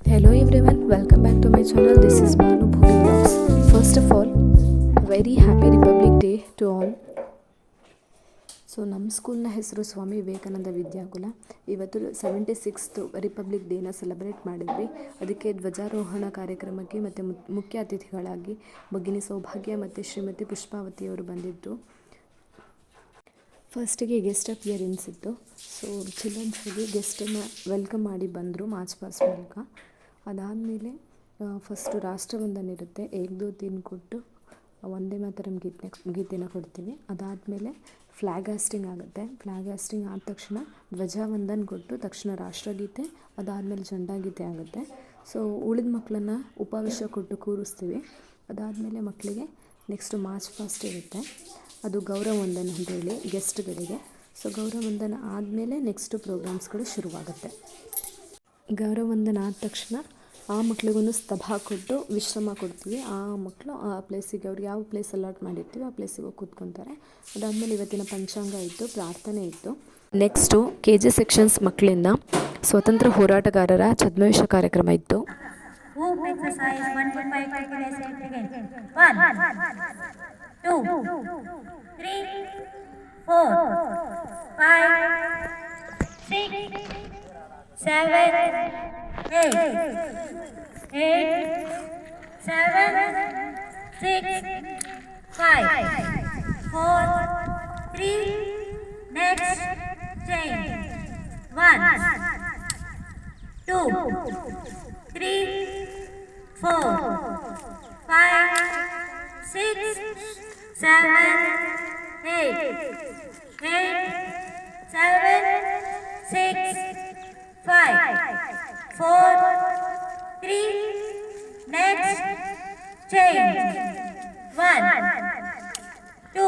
Hello everyone, welcome back to my channel. This is Banu Bhuvi Vlogs. First of all, very happy Republic Day to all. So ನಮ್ಮ ಸ್ಕೂಲ್ನ ಹೆಸರು ಸ್ವಾಮಿ ವಿವೇಕಾನಂದ ವಿದ್ಯಾಕುಲ. ಇವತ್ತು 76th republic ಡೇನ celebrate ಮಾಡಿದ್ವಿ. ಅದಕ್ಕೆ ಧ್ವಜಾರೋಹಣ ಕಾರ್ಯಕ್ರಮಕ್ಕೆ ಮತ್ತು ಮುಖ್ಯ ಅತಿಥಿಗಳಾಗಿ ಭಗಿನಿ ಸೌಭಾಗ್ಯ ಮತ್ತು ಶ್ರೀಮತಿ ಪುಷ್ಪಾವತಿಯವರು ಬಂದಿದ್ದರು. ಫಸ್ಟಿಗೆ ಗೆಸ್ಟ್ ಅಪಿಯರೆನ್ಸ್ ಇತ್ತು. ಸೊ ಚಿಲ್ಡ್ರನ್ಸ್ಗೆ ಗೆಸ್ಟನ್ನು ವೆಲ್ಕಮ್ ಮಾಡಿ ಬಂದರು ಮಾರ್ಚ್ ಪಾಸ್ಟ್ ಮೂಲಕ. ಅದಾದಮೇಲೆ ಫಸ್ಟು ರಾಷ್ಟ್ರವಂದನೆ ಇರುತ್ತೆ, ಏಕ್ ದೋ ತೀನ್ ಕೊಟ್ಟು ವಂದೇ ಮಾತರಂ ಗೀತೆನ ಕೊಡ್ತೀವಿ. ಅದಾದಮೇಲೆ ಫ್ಲ್ಯಾಗ್ ಹಾಸ್ಟಿಂಗ್ ಆಗುತ್ತೆ. ಫ್ಲ್ಯಾಗ್ ಹಾಸ್ಟಿಂಗ್ ಆದ ತಕ್ಷಣ ಧ್ವಜವಂದನ್ ಕೊಟ್ಟು ತಕ್ಷಣ ರಾಷ್ಟ್ರಗೀತೆ, ಅದಾದಮೇಲೆ ಜೆಂಡಾಗೀತೆ ಆಗುತ್ತೆ. ಸೊ ಉಳಿದ ಮಕ್ಕಳನ್ನು ಉಪವೇಶ ಕೊಟ್ಟು ಕೂರಿಸ್ತೀವಿ. ಅದಾದಮೇಲೆ ಮಕ್ಕಳಿಗೆ ನೆಕ್ಸ್ಟು ಮಾರ್ಚ್ ಪಾಸ್ಟ್ ಇರುತ್ತೆ, ಅದು ಗೌರವ ವಂದನ ಅಂತೇಳಿ ಗೆಸ್ಟ್ಗಳಿಗೆ. ಸೊ ಗೌರವ ವಂದನ ಆದಮೇಲೆ ನೆಕ್ಸ್ಟು ಪ್ರೋಗ್ರಾಮ್ಸ್ಗಳು ಶುರುವಾಗುತ್ತೆ. ಗೌರವ ವಂದನ ಆದ ತಕ್ಷಣ ಆ ಮಕ್ಳಿಗೊಂದು ಸ್ತಭ ಕೊಟ್ಟು ವಿಶ್ರಮ ಕೊಡ್ತೀವಿ. ಆ ಮಕ್ಕಳು ಆ ಪ್ಲೇಸಿಗೆ ಅವ್ರಿಗೆ ಯಾವ ಪ್ಲೇಸ್ ಅಲಾಟ್ ಮಾಡಿರ್ತೀವಿ ಆ ಪ್ಲೇಸಿಗೆ ಹೋಗಿ ಕೂತ್ಕೊತಾರೆ. ಅದಾದಮೇಲೆ ಇವತ್ತಿನ ಪಂಚಾಂಗ ಇತ್ತು, ಪ್ರಾರ್ಥನೆ ಇತ್ತು. ನೆಕ್ಸ್ಟು KG ಸೆಕ್ಷನ್ಸ್ ಮಕ್ಕಳಿಂದ ಸ್ವತಂತ್ರ ಹೋರಾಟಗಾರರ ಛದ್ಮವೇಶ ಕಾರ್ಯಕ್ರಮ ಇತ್ತು. Exercise number 1 to 5 continuously begin. 1, 2, 3, 4, 5, 6, 7, 8, 7, 6, 5, 4, 3, next, change. 1, 2,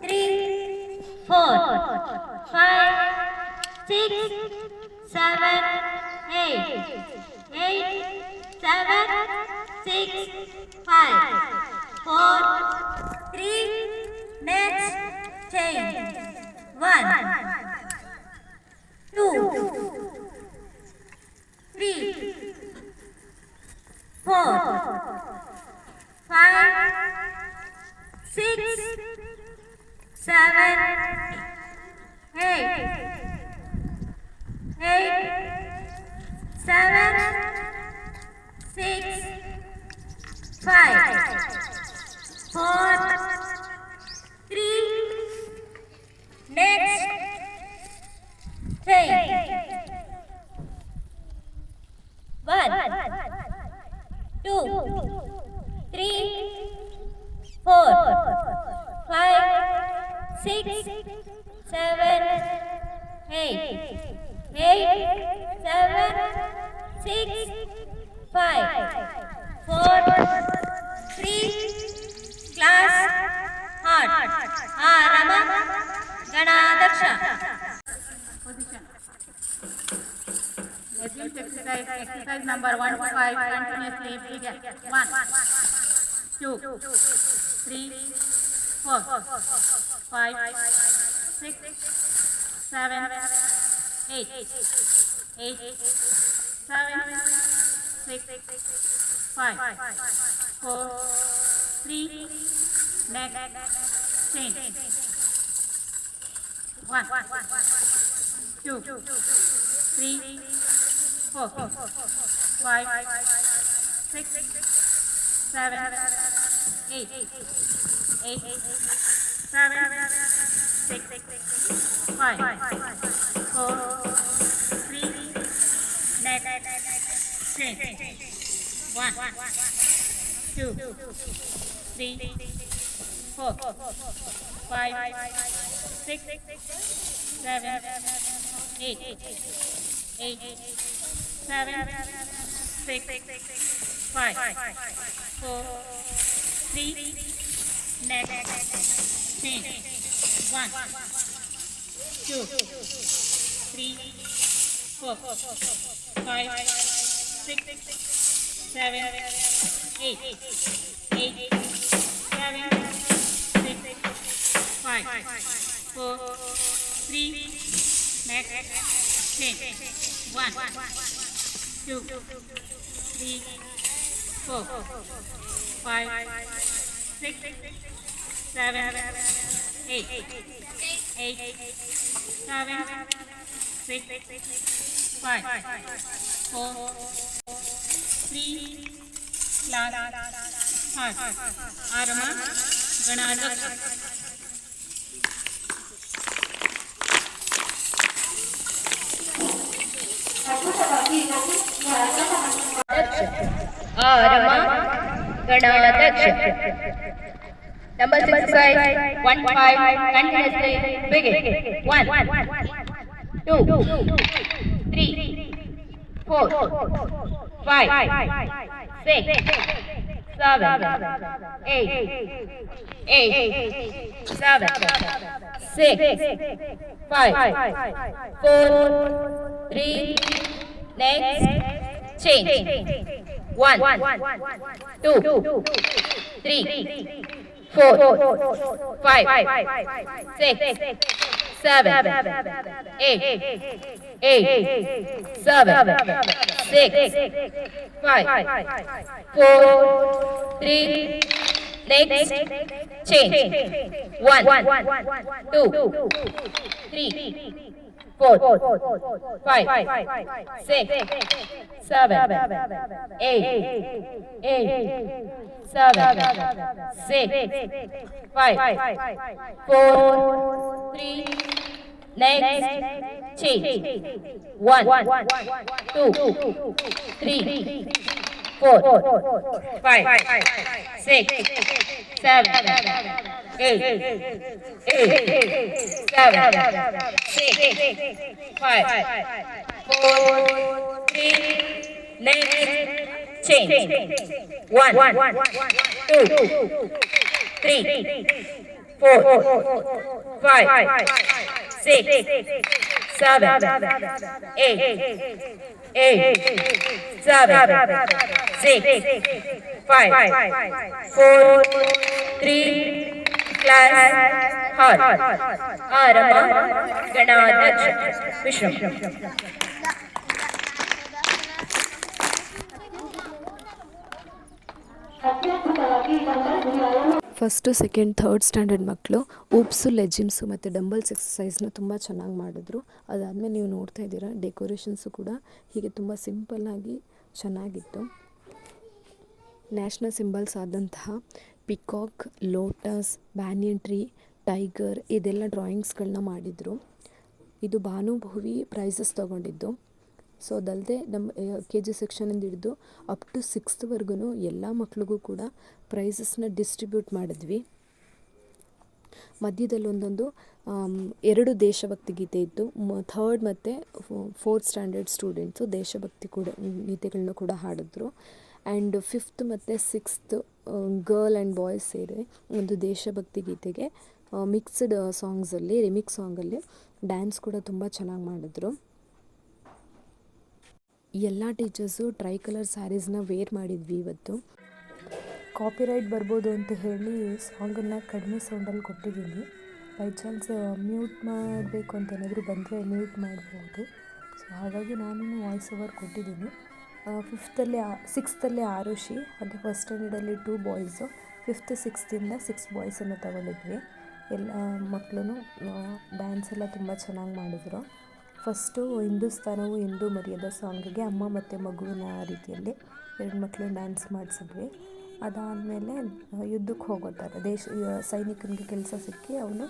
3, 4, 5, 6, 7, 8, 7, 6, 5, 4, 3, next, change. 1, 2, 3, 4, 5, 6, 7, 8, 7, 6, 5, 4, 3, next, change. 1, 2, 3, 4, 5, 6, 7, 8, 7, 6, 5, 4, 3, next, change. 1, 2, 3, 4, 5, 6, 7, 8, 8, 7, 6, 5, 4, 3, last, heart, arama, ganadaksh. Rama Ganadaksh. Number 6 exercise 1 5 continuously begin. 1 2 3 4 5 6 7 8 8 7 6 5 4 3 next change. 1 2 3 4 5 6 7 8 8 7 6 5 4 3 next change. 1 2 3 4 5 6 7 8 8 7 6 5 4 3 next change. 1 2 3 4 5 6 7 8 8 7 6 5 4 3 next change. 1 2 3 4 5 6 7 8 8 7 6 5 4 3 class heart Arama Ganadaksh Vishram. First second third standard ಮಕ್ಕಳು ಊಪ್ಸು ಲೆಜಿಮ್ಸು ಮತ್ತು dumbbells ಎಕ್ಸಸೈಸ್ನ ತುಂಬ ಚೆನ್ನಾಗಿ ಮಾಡಿದ್ರು. ಅದಾದಮೇಲೆ ನೀವು ನೋಡ್ತಾ ಇದ್ದೀರಾ decorations ಕೂಡ ಹೀಗೆ ತುಂಬ ಸಿಂಪಲ್ಲಾಗಿ ಚೆನ್ನಾಗಿತ್ತು. ನ್ಯಾಷನಲ್ ಸಿಂಬಲ್ಸ್ ಆದಂತಹ peacock, lotus, banyan tree, tiger ಇದೆಲ್ಲ ಡ್ರಾಯಿಂಗ್ಸ್ಗಳನ್ನ ಮಾಡಿದರು. ಇದು ಭಾನುಭವಿ ಪ್ರೈಸಸ್ ತೊಗೊಂಡಿದ್ದು. ಸೊ ಅದಲ್ಲದೆ ನಮ್ಮ KG ಸೆಕ್ಷನಿಂದ ಹಿಡಿದು ಅಪ್ ಟು 6th ಎಲ್ಲ ಮಕ್ಳಿಗೂ ಕೂಡ ಪ್ರೈಸಸ್ನ ಡಿಸ್ಟ್ರಿಬ್ಯೂಟ್ ಮಾಡಿದ್ವಿ. ಮಧ್ಯದಲ್ಲಿ ಒಂದೊಂದು 2 ದೇಶಭಕ್ತಿ ಗೀತೆ ಇತ್ತು. 3rd ಮತ್ತು 4th ಸ್ಟ್ಯಾಂಡರ್ಡ್ ಸ್ಟೂಡೆಂಟ್ಸು ದೇಶಭಕ್ತಿ ಕೂಡ ಗೀತೆಗಳನ್ನ ಕೂಡ ಹಾಡಿದ್ರು. ಆ್ಯಂಡ್ 5th ಮತ್ತು 6th ಗರ್ಲ್ ಆ್ಯಂಡ್ ಬಾಯ್ಸ್ ಸೇರಿ ಒಂದು ದೇಶಭಕ್ತಿ ಗೀತೆಗೆ ಮಿಕ್ಸ್ಡ್ ಸಾಂಗ್ಸಲ್ಲಿ ರಿಮಿಕ್ಸ್ ಸಾಂಗಲ್ಲಿ ಡ್ಯಾನ್ಸ್ ಕೂಡ ತುಂಬ ಚೆನ್ನಾಗಿ ಮಾಡಿದ್ರು. ಎಲ್ಲ ಟೀಚರ್ಸು ಟ್ರೈ ಕಲರ್ ಸ್ಯಾರೀಸ್ನ ವೇರ್ ಮಾಡಿದ್ವಿ ಇವತ್ತು. ಕಾಪಿರೈಟ್ ಬರ್ಬೋದು ಅಂತ ಹೇಳಿ ಸಾಂಗನ್ನು ಕಡಿಮೆ ಸೌಂಡಲ್ಲಿ ಕೊಟ್ಟಿದ್ದೀನಿ. ಬೈ ಚಾನ್ಸ್ ಮ್ಯೂಟ್ ಮಾಡಬೇಕು ಅಂತ ಏನಾದರೂ ಬಂದರೆ ಮ್ಯೂಟ್ ಮಾಡ್ಬೋದು. ಸೊ ಹಾಗಾಗಿ ನಾನು ವಾಯ್ಸ್ ಓವರ್ ಕೊಟ್ಟಿದ್ದೀನಿ. 6th ಆರುಷಿ ಅಂದರೆ ಫಸ್ಟ್ ಸ್ಟ್ಯಾಂಡರ್ಡಲ್ಲಿ 2 ಬಾಯ್ಸು, 5th 6th 6 ಬಾಯ್ಸನ್ನು ತಗೊಂಡಿದ್ವಿ. ಎಲ್ಲ ಮಕ್ಕಳು ಡ್ಯಾನ್ಸ್ ಎಲ್ಲ ತುಂಬ ಚೆನ್ನಾಗಿ ಮಾಡಿದ್ರು. ಫಸ್ಟು ಹಿಂದೂಸ್ತಾನವು ಹಿಂದೂ ಮರ್ಯಾದ ಸಾಂಗಿಗೆ ಅಮ್ಮ ಮತ್ತು ಮಗುವಿನ ರೀತಿಯಲ್ಲಿ 2 ಮಕ್ಕಳು ಡ್ಯಾನ್ಸ್ ಮಾಡಿಸಿದ್ವಿ. ಅದಾದಮೇಲೆ ಯುದ್ಧಕ್ಕೆ ಹೋಗೋ ಥರ ಸೈನಿಕನಿಗೆ ಕೆಲಸ ಸಿಕ್ಕಿ ಅವನು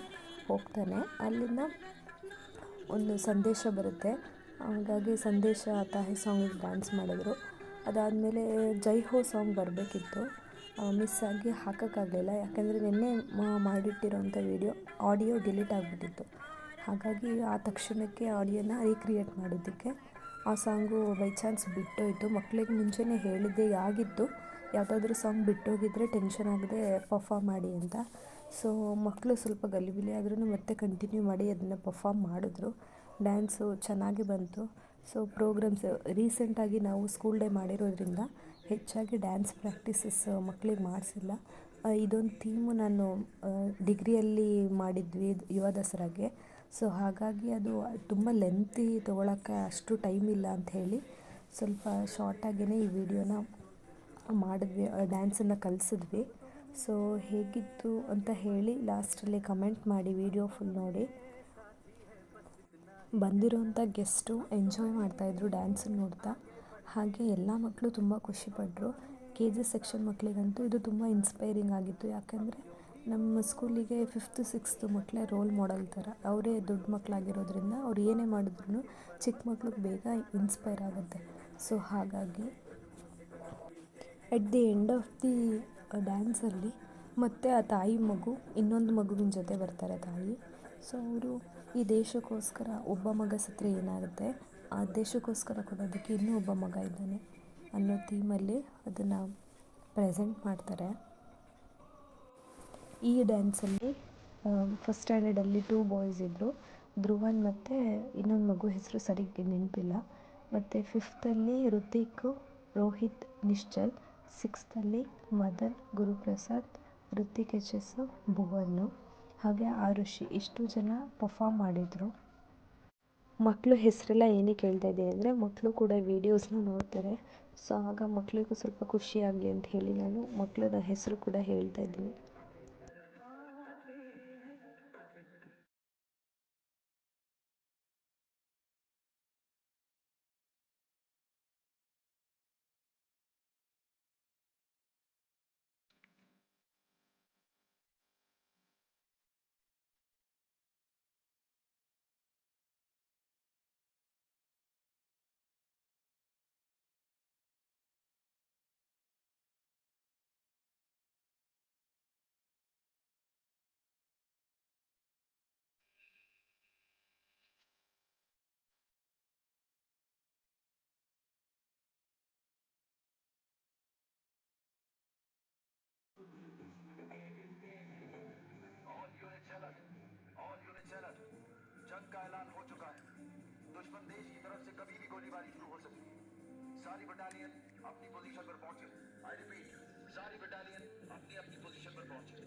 ಹೋಗ್ತಾನೆ. ಅಲ್ಲಿಂದ ಒಂದು ಸಂದೇಶ ಬರುತ್ತೆ. ಹಾಗಾಗಿ ಸಂದೇಶ ತಾಯಿ ಸಾಂಗಿಗೆ ಡ್ಯಾನ್ಸ್ ಮಾಡಿದ್ರು. ಅದಾದಮೇಲೆ ಜೈ ಹೋ ಸಾಂಗ್ ಬರಬೇಕಿತ್ತು, ಮಿಸ್ ಆಗಿ ಹಾಕೋಕ್ಕಾಗಲಿಲ್ಲ. ಯಾಕೆಂದರೆ ನಿನ್ನೆ ಮಾಡಿಟ್ಟಿರೋಂಥ ಆಡಿಯೋ ಡಿಲೀಟ್ ಆಗಿಬಿಟ್ಟಿತ್ತು. ಹಾಗಾಗಿ ಆ ತಕ್ಷಣಕ್ಕೆ ಆಡಿಯೋನ ರೀಕ್ರಿಯೇಟ್ ಮಾಡೋದಕ್ಕೆ ಆ ಸಾಂಗು ಬೈ ಚಾನ್ಸ್ ಬಿಟ್ಟೋಯಿತು. ಮಕ್ಕಳಿಗೆ ಮುಂಚೆನೇ ಹೇಳಿದ್ದೆ ಆಗಿತ್ತು, ಯಾವುದಾದ್ರೂ ಸಾಂಗ್ ಬಿಟ್ಟೋಗಿದ್ರೆ ಟೆನ್ಷನ್ ಆಗದೆ ಪರ್ಫಾರ್ಮ್ ಮಾಡಿ ಅಂತ. ಸೊ ಮಕ್ಕಳು ಸ್ವಲ್ಪ ಗಲಿಬಿಲಿ ಆದ್ರೂ ಮತ್ತೆ ಕಂಟಿನ್ಯೂ ಮಾಡಿ ಅದನ್ನು ಪರ್ಫಾರ್ಮ್ ಮಾಡಿದ್ರು. ಡ್ಯಾನ್ಸು ಚೆನ್ನಾಗಿ ಬಂತು. ಸೊ ಪ್ರೋಗ್ರಾಮ್ಸ್ ರೀಸೆಂಟಾಗಿ ನಾವು ಸ್ಕೂಲ್ ಡೇ ಮಾಡಿರೋದ್ರಿಂದ ಹೆಚ್ಚಾಗಿ ಡ್ಯಾನ್ಸ್ ಪ್ರಾಕ್ಟೀಸಸ್ ಮಕ್ಕಳಿಗೆ ಮಾಡಿಸಿಲ್ಲ. ಇದೊಂದು ಥೀಮು ನಾನು ಡಿಗ್ರಿಯಲ್ಲಿ ಮಾಡಿದ್ವಿ ಯುವ ದಸರಾಗೆ. ಸೊ ಹಾಗಾಗಿ ಅದು ತುಂಬ ಲೆಂತಿ ತೊಗೊಳಕ್ಕೆ ಅಷ್ಟು ಟೈಮ್ ಇಲ್ಲ ಅಂಥೇಳಿ ಸ್ವಲ್ಪ ಶಾರ್ಟಾಗೇ ಈ ವಿಡಿಯೋನ ಮಾಡಿದ್ವಿ, ಡ್ಯಾನ್ಸನ್ನು ಕಲಿಸಿದ್ವಿ. ಸೊ ಹೇಗಿತ್ತು ಅಂತ ಹೇಳಿ ಲಾಸ್ಟಲ್ಲಿ ಕಮೆಂಟ್ ಮಾಡಿ, ವಿಡಿಯೋ ಫುಲ್ ನೋಡಿ. ಬಂದಿರೋಂಥ ಗೆಸ್ಟು ಎಂಜಾಯ್ ಮಾಡ್ತಾಯಿದ್ರು ಡ್ಯಾನ್ಸನ್ನು ನೋಡ್ತಾ. ಹಾಗೆ ಎಲ್ಲ ಮಕ್ಕಳು ತುಂಬ ಖುಷಿಪಟ್ಟರು. KG ಸೆಕ್ಷನ್ ಮಕ್ಕಳಿಗಂತೂ ಇದು ತುಂಬ ಇನ್ಸ್ಪೈರಿಂಗ್ ಆಗಿತ್ತು. ಯಾಕಂದರೆ ನಮ್ಮ ಸ್ಕೂಲಿಗೆ 5th 6th ಮಕ್ಕಳೇ ರೋಲ್ ಮಾಡೆಲ್ ಥರ. ಅವರೇ ದೊಡ್ಡ ಮಕ್ಕಳಾಗಿರೋದ್ರಿಂದ ಅವ್ರು ಏನೇ ಮಾಡಿದ್ರು ಚಿಕ್ಕ ಮಕ್ಳಿಗೆ ಬೇಗ ಇನ್ಸ್ಪೈರ್ ಆಗುತ್ತೆ. ಸೊ ಹಾಗಾಗಿ at the end of the ಡ್ಯಾನ್ಸಲ್ಲಿ ಮತ್ತು ಆ ತಾಯಿ ಮಗು ಇನ್ನೊಂದು ಮಗುವಿನ ಜೊತೆ ಬರ್ತಾರೆ ತಾಯಿ. ಸೊ ಅವರು ಈ ದೇಶಕ್ಕೋಸ್ಕರ ಒಬ್ಬ ಮಗ ಸತ್ತರೆ ಏನಾಗುತ್ತೆ, ಆ ದೇಶಕ್ಕೋಸ್ಕರ ಕೊಡೋದಕ್ಕೆ ಇನ್ನೂ ಒಬ್ಬ ಮಗ ಇದ್ದಾನೆ ಅನ್ನೋ ಥೀಮಲ್ಲಿ ಅದನ್ನು ಪ್ರೆಸೆಂಟ್ ಮಾಡ್ತಾರೆ. ಈ ಡ್ಯಾನ್ಸಲ್ಲಿ ಫಸ್ಟ್ ಸ್ಟ್ಯಾಂಡರ್ಡಲ್ಲಿ 2 ಬಾಯ್ಸ್ ಇದ್ದರು, ಧ್ರುವನ್ ಮತ್ತು ಇನ್ನೊಂದು ಮಗು ಹೆಸರು ಸರಿಗೆ ನೆನಪಿಲ್ಲ. ಮತ್ತು 5th Hrithik, Rohit, Nischal. 6th Madan, Guruprasad, Hrithik HS, Bhuvan, ಹಾಗೆ ಆರುಷಿ. ಇಷ್ಟು ಜನ ಪರ್ಫಾರ್ಮ್ ಮಾಡಿದರು. ಮಕ್ಕಳು ಹೆಸರೆಲ್ಲ ಏನಕ್ಕೆ ಹೇಳ್ತಾ ಇದ್ದೀನಿ ಅಂದರೆ ಮಕ್ಕಳು ಕೂಡ ವೀಡಿಯೋಸ್ನ ನೋಡ್ತಾರೆ. ಸೊ ಆಗ ಮಕ್ಕಳಿಗೂ ಸ್ವಲ್ಪ ಖುಷಿಯಾಗಲಿ ಅಂತ ಹೇಳಿ ನಾನು ಮಕ್ಕಳ ಹೆಸರು ಕೂಡ ಹೇಳ್ತಾ ಇದ್ದೀನಿ. जंग का ऐलान हो चुका है। दुश्मन देश की तरफ से कभी भी गोलीबारी शुरू हो सकती है। सारी बटालियन अपनी पोजीशन पर पहुंचे। आई रिपीट, सारी बटालियन अपनी अपनी पोजीशन पर पहुंचे।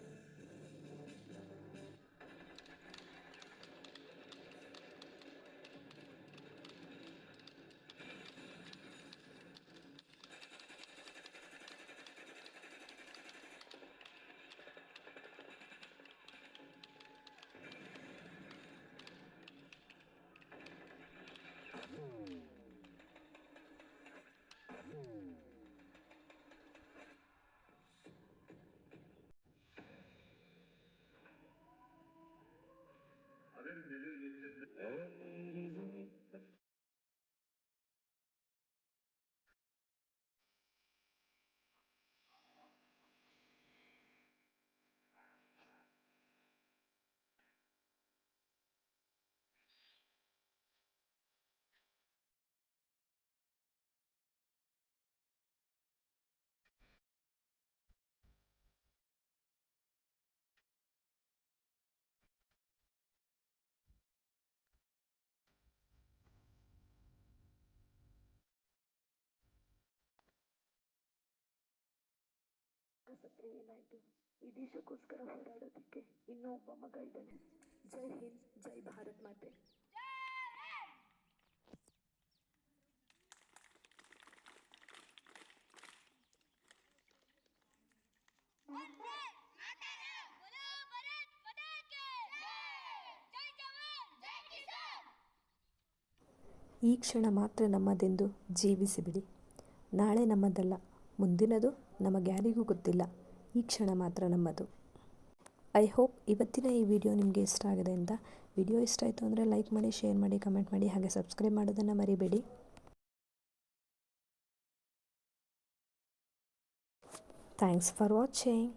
ಏನಾಯಿತು, ಈ ದೇಶಕ್ಕೋಸ್ಕರ ಹೋರಾಡೋದಕ್ಕೆ ಇನ್ನೂ ಒಬ್ಬ ಮಗ ಇದ್ದಾನೆ. ಜೈ ಹಿಂದ್, ಜೈ ಭಾರತ್ ಮಾತೆ. ಈ ಕ್ಷಣ ಮಾತ್ರ ನಮ್ಮದೆಂದು ಜೀವಿಸಿಬಿಡಿ. ನಾಳೆ ನಮ್ಮದಲ್ಲ, ಮುಂದಿನದು ನಮಗ್ಯಾರಿಗೂ ಗೊತ್ತಿಲ್ಲ. ಈ ಕ್ಷಣ ಮಾತ್ರ ನಮ್ಮದು. ಐ ಹೋಪ್ ಇವತ್ತಿನ ಈ ವಿಡಿಯೋ ನಿಮಗೆ ಇಷ್ಟ ಆಗಿದೆ ಅಂತ. ವಿಡಿಯೋ ಇಷ್ಟ ಆಯಿತು ಅಂದರೆ ಲೈಕ್ ಮಾಡಿ, ಶೇರ್ ಮಾಡಿ, ಕಮೆಂಟ್ ಮಾಡಿ, ಹಾಗೆ ಸಬ್ಸ್ಕ್ರೈಬ್ ಮಾಡೋದನ್ನು ಮರಿಬೇಡಿ. Thanks for watching.